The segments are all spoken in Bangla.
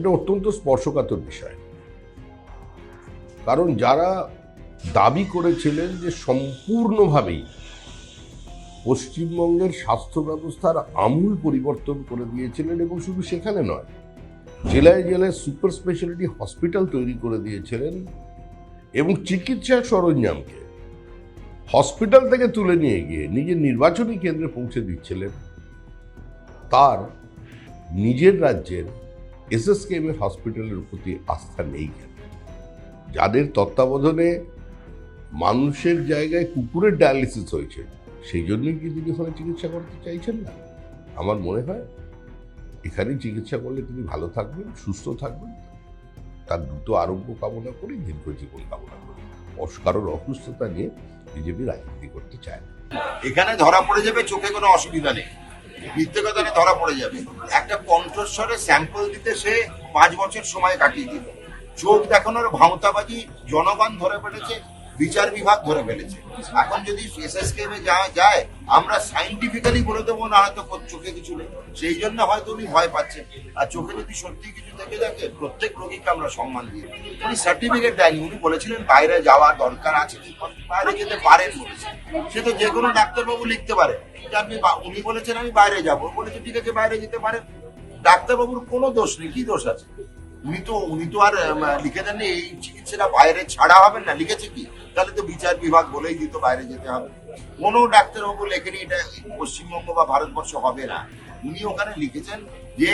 এটা অত্যন্ত স্পর্শকাতর বিষয়, কারণ যারা দাবি করেছিলেন যে সম্পূর্ণভাবেই পশ্চিমবঙ্গের স্বাস্থ্য ব্যবস্থার আমূল পরিবর্তন করে দিয়েছিলেন, এবং শুধু সেখানে নয়, জেলায় জেলায় সুপার স্পেশালিটি হসপিটাল তৈরি করে দিয়েছিলেন এবং চিকিৎসা সরঞ্জামকে হসপিটাল থেকে তুলে নিয়ে গিয়ে নিজের নির্বাচনী কেন্দ্রে পৌঁছে দিচ্ছিলেন, তার নিজের রাজ্যের এসএসকেএম হসপিটালের প্রতি আস্থা নেই কেন? যাদের তত্ত্বাবধানে মানুষের জায়গায় কুকুরের ডায়ালিসিস হয়েছে, সেই জন্যই কি তিনি ওখানে চিকিৎসা করতে চাইছেন না? আমার মনে হয় এখানেই চিকিৎসা করলে তিনি ভালো থাকবেন, সুস্থ থাকবেন, তার দ্রুত আরোগ্য কামনা করি, দীর্ঘ জীবন কামনা করি। কারোর অসুস্থতা নিয়ে বিজেপি রাজনীতি করতে চায় না। এখানে ধরা পড়ে যাবে, চোখে কোনো অসুবিধা নেই, মিথ্যে কথা ধরা পড়ে যাবে। একটা কণ্ঠস্বরে স্যাম্পল দিতে সে 5 বছর সময় কাটিয়ে দিল। চোখ দেখানোর ভাঁওতাবাজি জনগণ ধরে ফেলেছে, বিচার বিভাগ ধরে ফেলেছে। এখন যদি এসএসকেএম এ যাওয়া যায়, আমরা সাইন্টিফিক্যালি বলে দেবো না হয়তো চোখে কিছু নেই, সেই জন্য হয়তো উনি ভয় পাচ্ছেন। আর চোখে যদি সত্যি কিছু থেকে থাকে, প্রত্যেক রোগীকে আমরা সম্মান দিই। উনি সার্টিফিকেট দেয়নি, উনি বলেছিলেন বাইরে যাওয়ার দরকার আছে, বাইরে যেতে পারেন বলেছেন। সে তো যে কোনো ডাক্তারবাবু লিখতে পারে যে আপনি, উনি বলেছেন আমি বাইরে যাবো, বলেছে ঠিক আছে বাইরে যেতে পারেন। ডাক্তারবাবুর কোনো দোষ নেই, কি দোষ আছে? উনি তো আর লিখে দেননি এই চিকিৎসাটা বাইরে ছাড়া হবেন না, লিখেছে কি? তাহলে তো বিচার বিভাগ বলেই দিত বাইরে যেতে হবে। কোনো ডাক্তারবাবু লেখেনি এটা পশ্চিমবঙ্গ বা ভারতবর্ষ হবে না। উনি ওখানে লিখেছেন যে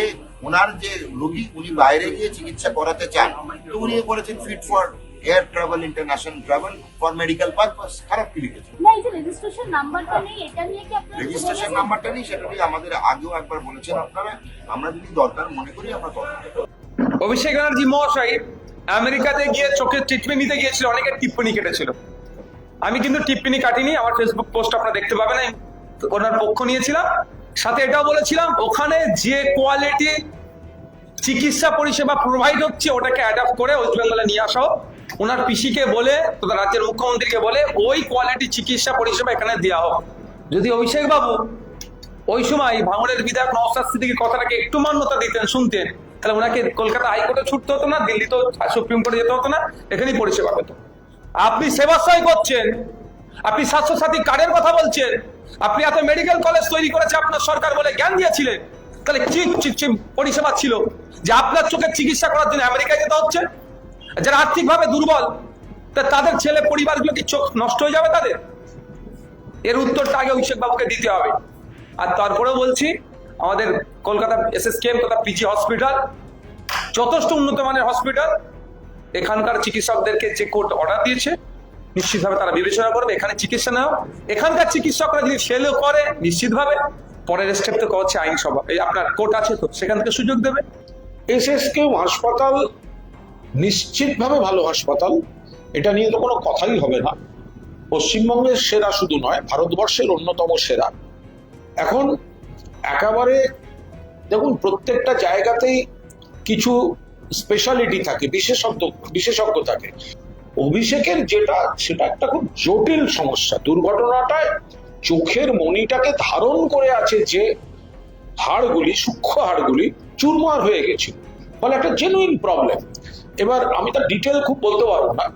ওনার যে রোগী, উনি বাইরে গিয়ে চিকিৎসা করাতে চান, তো উনি বলেছেন fit for air travel, international travel for medical purpose. খারাপ কি লিখেছেন? না, এই যে রেজিস্ট্রেশন নাম্বারটা নেই, এটা নিয়ে কি আপনারা রেজিস্ট্রেশন নাম্বারটা নেই, সেটা নিয়ে আমাদের আগেও একবার বলেছেন আপনারা। আমরা যদি দরকার মনে করি আমরা তদন্ত করব। অভিষেক ব্যানার্জি মহাশয় আমেরিকাতে গিয়ে চোখের ট্রিটমেন্ট নিতে গিয়েছিল, অনেকে টিপ্পনি কেটেছিল। আমি কিন্তু টিপ্পনি কাটিনি, আমার ফেসবুক পোস্ট আপনারা দেখতে পাবেন, আমি ওনার পক্ষ নিয়েছিলাম। সাথে এটাও বলেছিলাম ওখানে যে কোয়ালিটি চিকিৎসা পরিষেবা প্রোভাইড হচ্ছে ওটাকে অ্যাডাপ্ট করে ওয়েস্ট বেঙ্গলে নিয়ে আসা হোক। ওনার পিসিকে বলে, তথা রাজ্যের মুখ্যমন্ত্রীকে বলে ওই কোয়ালিটি চিকিৎসা পরিষেবা এখানে দেওয়া হোক। যদি অভিষেক বাবু ওই সময় ভাঙড়ের বিধায়ক নওশাদ সিদ্দিকীর কথাটাকে একটু মান্যতা দিতেন, শুনতেন, তাহলে ওনাকে কলকাতা হাইকোর্টে ছুটতে হতো না, দিল্লিতেও সুপ্রিম কোর্টে যেতে হতো না, এখানেই পরিষেবা পেত। আপনি সেবাশ্রয় করছেন, আপনি স্বাস্থ্যসাথী কার্ডের কথা বলছেন, আপনি এত মেডিকেল কলেজ তৈরি করেছে আপনার সরকার বলে জ্ঞান দিয়েছিলেন, তাহলে কি পরিষেবা ছিল যে আপনার চোখের চিকিৎসা করার জন্য আমেরিকায় যেতে হচ্ছে? যারা আর্থিকভাবে দুর্বল তাদের ছেলে পরিবারগুলো কি চোখ নষ্ট হয়ে যাবে তাদের? এর উত্তরটা আগে অভিষেক বাবুকে দিতে হবে। আর তারপরেও বলছি, আমাদের কলকাতা এসএসকেএম তথা পিজি হসপিটাল যথেষ্ট উন্নত মানের হসপিটাল। এখানকার চিকিৎসকদেরকে যে কোর্ট অর্ডার দিয়েছে নিশ্চিতভাবে তারা বিবেচনা করবে, এখানে চিকিৎসা নেওয়া। এখানকার চিকিৎসকরা যদি ফেলও করে নিশ্চিতভাবে পরের স্টেপ তো হচ্ছে আইনসভা, এই আপনার কোর্ট আছে তো সেখান থেকে সুযোগ দেবে। এসএসকেএম হাসপাতাল নিশ্চিতভাবে ভালো হাসপাতাল, এটা নিয়ে তো কোনো কথাই হবে না। পশ্চিমবঙ্গের সেরা শুধু নয়, ভারতবর্ষের অন্যতম সেরা। এখন একেবারে দেখুন, প্রত্যেকটা জায়গাতেই কিছু স্পেশালিটি থাকে, বিশেষজ্ঞ থাকে। অভিষেকের যেটা, সেটা একটা খুব জটিল সমস্যা। দুর্ঘটনাটায় চোখের মণিটাকে ধারণ করে আছে যে হাড়গুলি, সূক্ষ্ম হাড়গুলি চুরমার হয়ে গেছিল, ফলে একটা জেনুইন প্রবলেম। এবার আমি তার ডিটেল খুব বলতে পারবো না,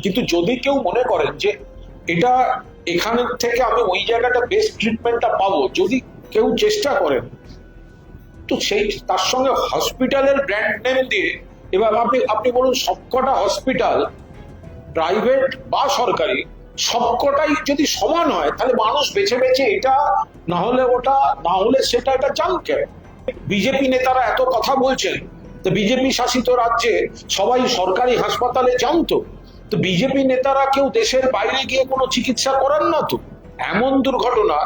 কিন্তু যদি কেউ মনে করেন যে এটা এখান থেকে আমি ওই জায়গাটা বেস্ট ট্রিটমেন্টটা পাবো, যদি কেউ চেষ্টা করেন, তো সেই তার সঙ্গে হসপিটালের ব্র্যান্ড নেম দিয়ে, এবার আপনি বলুন সবকটা হসপিটাল প্রাইভেট বা সরকারি সবকটাই যদি সমান হয়, তাহলে মানুষ বেছে বেছে এটা না হলে ওটা, না হলে সেটা, এটা জানকে। বিজেপি নেতারা এত কথা বলছেন, তো বিজেপি শাসিত রাজ্যে সবাই সরকারি হাসপাতালে জানতো, তো বিজেপি নেতারা কেউ দেশের বাইরে গিয়ে কোনো চিকিৎসা করান না তো। এমন দুর্ঘটনা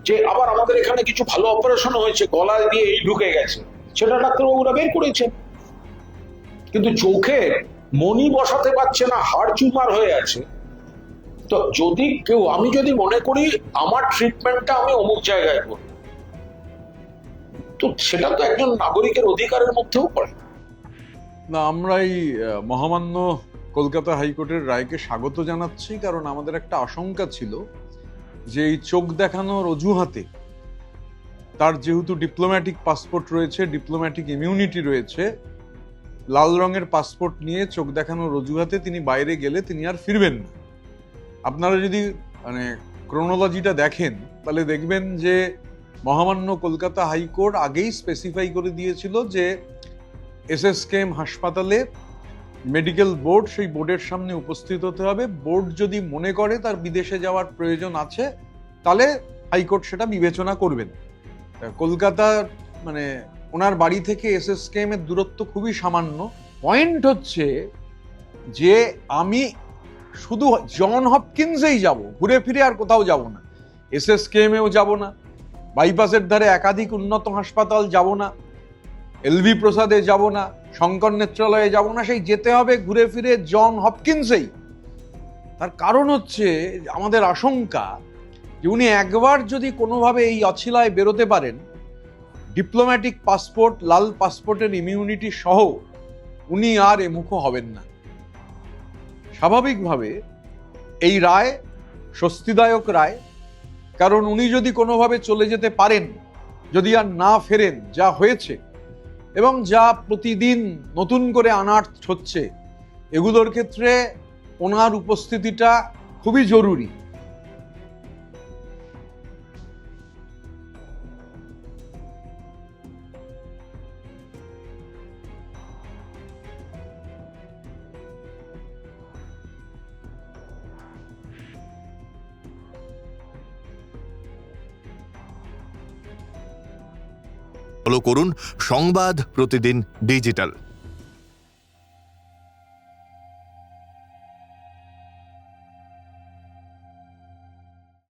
যে আবার আমাদের এখানে কিছু ভালো অপারেশন হয়েছে, গলায় দিয়ে এই ঢুকে গেছে, সেটা ডাক্তারবাবুরা বের করেছেন, কিন্তু চোখে মনি বসাতে পারছে না, হাড় চুরমার হয়ে আছে। তো যদি কেউ, আমি যদি মনে করি আমার ট্রিটমেন্টটা আমি অমুক জায়গায় করব, তো সেটা তো একজন নাগরিকের অধিকারের মধ্যেও পড়ে না। আমরা এই মহামান্য কলকাতা হাইকোর্টের রায়কে স্বাগত জানাচ্ছি, কারণ আমাদের একটা আশঙ্কা ছিল যে এই চোখ দেখানোর অজুহাতে তার যেহেতু ডিপ্লোম্যাটিক পাসপোর্ট রয়েছে, ডিপ্লোম্যাটিক ইমিউনিটি রয়েছে, লাল রঙের পাসপোর্ট নিয়ে চোখ দেখানোর অজুহাতে তিনি বাইরে গেলে তিনি আর ফিরবেন না। আপনারা যদি মানে ক্রোনোলজিটা দেখেন তাহলে দেখবেন যে মহামান্য কলকাতা হাইকোর্ট আগেই স্পেসিফাই করে দিয়েছিল যে এসএসকেএম হাসপাতালে মেডিকেল বোর্ড, সেই বোর্ডের সামনে উপস্থিত হতে হবে। বোর্ড যদি মনে করে তার বিদেশে যাওয়ার প্রয়োজন আছে তাহলে হাইকোর্ট সেটা বিবেচনা করবেন। কলকাতার মানে ওনার বাড়ি থেকে এসএসকেএম এর দূরত্ব খুবই সামান্য। পয়েন্ট হচ্ছে যে আমি শুধু জন হপকিন্সেই যাব, ঘুরে ফিরে আর কোথাও যাব না। এসএসকেএম এও যাব না, বাইপাসের ধারে একাধিক উন্নত হাসপাতাল যাব না, এলভি প্রসাদে যাব না, শঙ্কর নেত্রালয়ে যাব না, সেই যেতে হবে ঘুরে ফিরে জন হপকিন্সেই। তার কারণ হচ্ছে আমাদের আশঙ্কা যে উনি একবার যদি কোনোভাবে এই অছিলায় বেরোতে পারেন, ডিপ্লোম্যাটিক পাসপোর্ট, লাল পাসপোর্টের ইমিউনিটি সহ উনি আর এমুখ হবেন না। স্বাভাবিকভাবে এই রায় স্বস্তিদায়ক রায়, কারণ উনি যদি কোনোভাবে চলে যেতে পারেন, যদি আর না ফেরেন, যা হয়েছে এবং যা প্রতিদিন নতুন করে আনার্ট হচ্ছে, এগুলোর ক্ষেত্রে ওনার উপস্থিতিটা খুবই জরুরি। ফলো করুন সংবাদ প্রতিদিন ডিজিটাল।